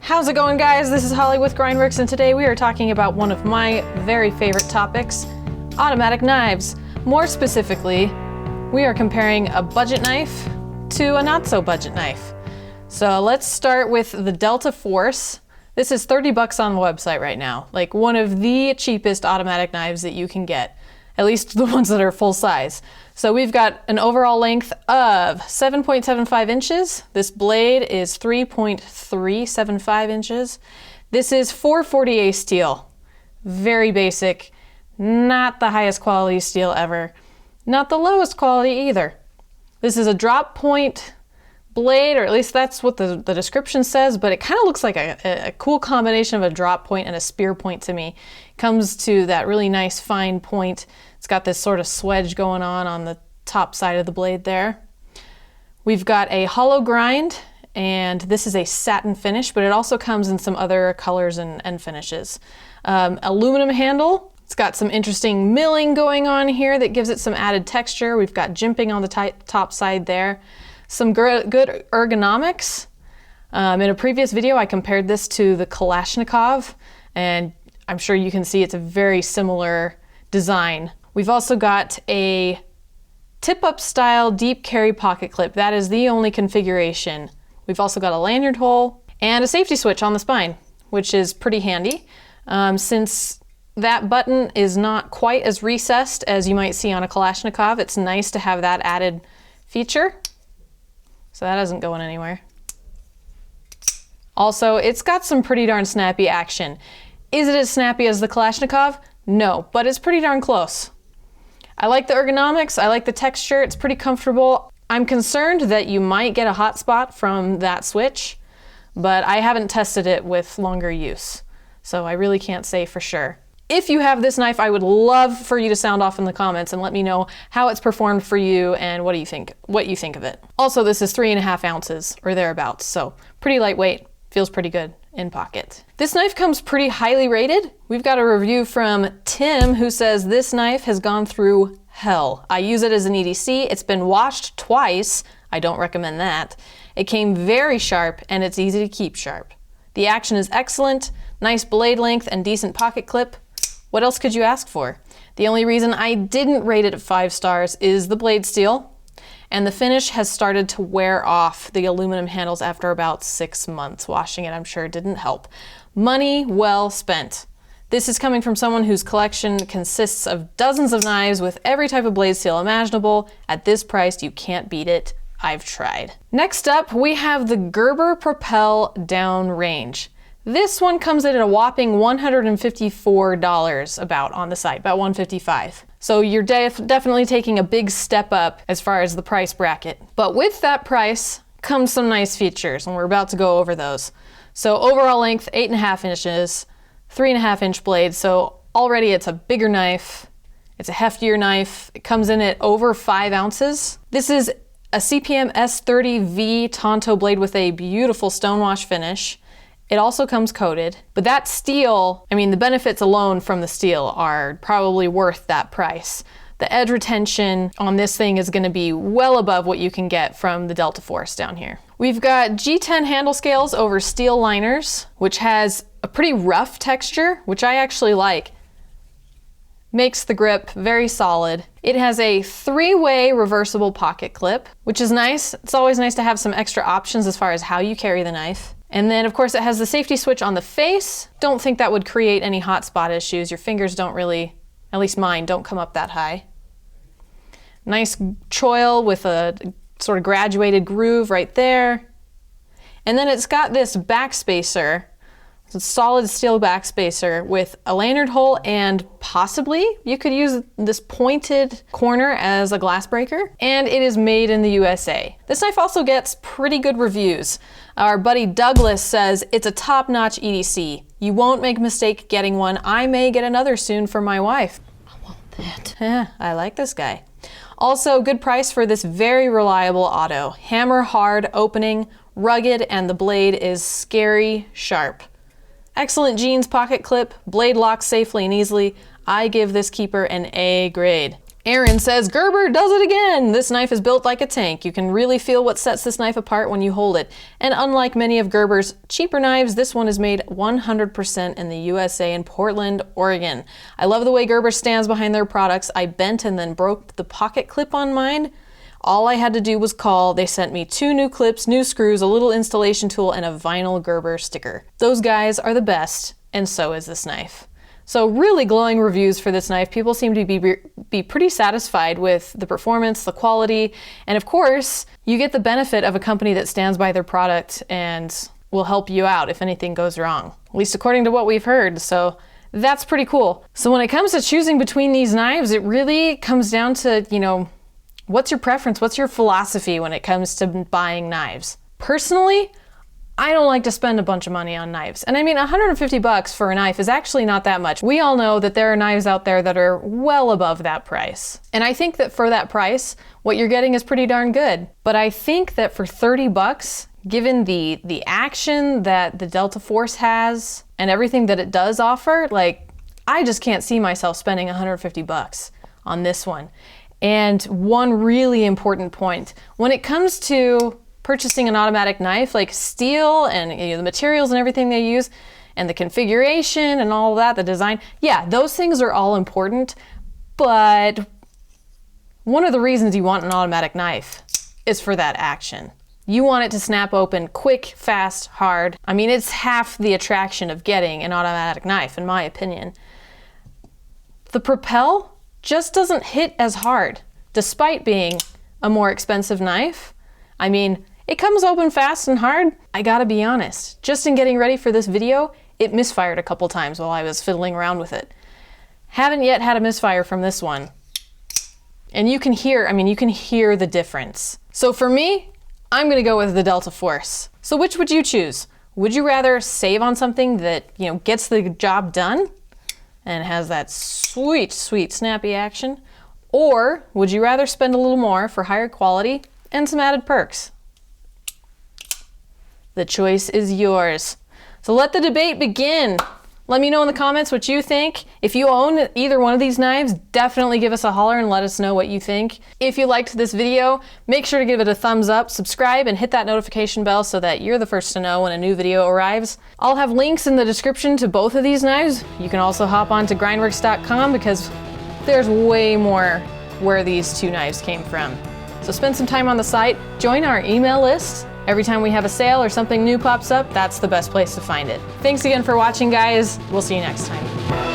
How's it going, guys? This is Holly with Grindworx, and today we are talking about one of my very favorite topics, automatic knives. More specifically, we are comparing a budget knife to a not so budget knife. So let's start with the Delta Force. This is 30 bucks on the website right now, like one of the cheapest automatic knives that you can get, at least the ones that are full size. So we've got an overall length of 7.75 inches. This blade is 3.375 inches. This is 440A steel. Very basic, not the highest quality steel ever, not the lowest quality either. This is a drop point blade, or at least that's what the description says, but it kind of looks like a cool combination of a drop point and a spear point to me. It comes to that really nice fine point. It's got this sort of swedge going on the top side of the blade there. We've got a hollow grind, and this is a satin finish, but it also comes in some other colors and finishes. Aluminum handle. It's got some interesting milling going on here that gives it some added texture. We've got jimping on the top side there. Some good ergonomics. In a previous video, I compared this to the Kalashnikov, and I'm sure you can see it's a very similar design. We've also got a tip-up style deep carry pocket clip. That is the only configuration. We've also got a lanyard hole and a safety switch on the spine, which is pretty handy. Since that button is not quite as recessed as you might see on a Kalashnikov, it's nice to have that added feature. So that isn't going anywhere. Also, it's got some pretty darn snappy action. Is it as snappy as the Kalashnikov? No, but it's pretty darn close. I like the ergonomics, I like the texture, it's pretty comfortable. I'm concerned that you might get a hot spot from that switch, but I haven't tested it with longer use, so I really can't say for sure. If you have this knife, I would love for you to sound off in the comments and let me know how it's performed for you and what you think of it. Also, this is 3.5 ounces or thereabouts, so pretty lightweight, feels pretty good in pocket. This knife comes pretty highly rated. We've got a review from Tim who says this knife has gone through hell. I use it as an EDC. It's been washed twice. I don't recommend that. It came very sharp and it's easy to keep sharp. The action is excellent, nice blade length and decent pocket clip. What else could you ask for? The only reason I didn't rate it at 5 stars is the blade steel, and the finish has started to wear off the aluminum handles after about 6 months. Washing it, I'm sure, didn't help. Money well spent. This is coming from someone whose collection consists of dozens of knives with every type of blade steel imaginable. At this price, you can't beat it. I've tried. Next up, we have the Gerber Propel Downrange. This one comes in at a whopping $154 about on the site, about $155. So you're definitely taking a big step up as far as the price bracket. But with that price comes some nice features, and we're about to go over those. So overall length, 8.5 inches, 3.5 inch blade. So already it's a bigger knife. It's a heftier knife. It comes in at over 5 ounces. This is a CPM S30V Tonto blade with a beautiful stonewash finish. It also comes coated, but that steel, I mean, the benefits alone from the steel are probably worth that price. The edge retention on this thing is going to be well above what you can get from the Delta Force down here. We've got G10 handle scales over steel liners, which has a pretty rough texture, which I actually like. Makes the grip very solid. It has a 3-way reversible pocket clip, which is nice. It's always nice to have some extra options as far as how you carry the knife. And then, of course, it has the safety switch on the face. Don't think that would create any hot spot issues. Your fingers don't really, at least mine, don't come up that high. Nice choil with a sort of graduated groove right there. And then it's got this backspacer. It's a solid steel backspacer with a lanyard hole, and possibly you could use this pointed corner as a glass breaker. And it is made in the USA. This knife also gets pretty good reviews. Our buddy Douglas says it's a top-notch EDC. You won't make a mistake getting one. I may get another soon for my wife. I want that. Yeah, I like this guy. Also, good price for this very reliable auto. Hammer hard opening, rugged, and the blade is scary sharp. Excellent jeans pocket clip, blade locks safely and easily. I give this keeper an A grade. Aaron says, Gerber does it again! This knife is built like a tank. You can really feel what sets this knife apart when you hold it. And unlike many of Gerber's cheaper knives, this one is made 100% in the USA in Portland, Oregon. I love the way Gerber stands behind their products. I bent and then broke the pocket clip on mine. All I had to do was call. They sent me 2 new clips, new screws, a little installation tool, and a vinyl Gerber sticker. Those guys are the best, and so is this knife. So really glowing reviews for this knife. People seem to be pretty satisfied with the performance, the quality, and of course, you get the benefit of a company that stands by their product and will help you out if anything goes wrong, at least according to what we've heard. So that's pretty cool. So when it comes to choosing between these knives, it really comes down to, you know, what's your preference? What's your philosophy when it comes to buying knives? Personally, I don't like to spend a bunch of money on knives. And I mean, 150 bucks for a knife is actually not that much. We all know that there are knives out there that are well above that price. And I think that for that price, what you're getting is pretty darn good. But I think that for 30 bucks, given the action that the Delta Force has and everything that it does offer, like, I just can't see myself spending 150 bucks on this one. And one really important point, when it comes to purchasing an automatic knife, like steel and, you know, the materials and everything they use and the configuration and all of that, the design, yeah, those things are all important. But one of the reasons you want an automatic knife is for that action. You want it to snap open quick, fast, hard. I mean, it's half the attraction of getting an automatic knife, in my opinion. The Propel just doesn't hit as hard, despite being a more expensive knife. I mean, it comes open fast and hard. I gotta be honest, just in getting ready for this video, it misfired a couple times while I was fiddling around with it. Haven't yet had a misfire from this one. And you can hear, I mean, you can hear the difference. So for me, I'm gonna go with the Delta Force. So which would you choose? Would you rather save on something that, you know, gets the job done and has that sweet, sweet snappy action? Or would you rather spend a little more for higher quality and some added perks? The choice is yours. So let the debate begin. Let me know in the comments what you think. If you own either one of these knives, definitely give us a holler and let us know what you think. If you liked this video, make sure to give it a thumbs up, subscribe, and hit that notification bell so that you're the first to know when a new video arrives. I'll have links in the description to both of these knives. You can also hop on to grindworx.com because there's way more where these 2 knives came from. So spend some time on the site, join our email list. Every time we have a sale or something new pops up, that's the best place to find it. Thanks again for watching, guys. We'll see you next time.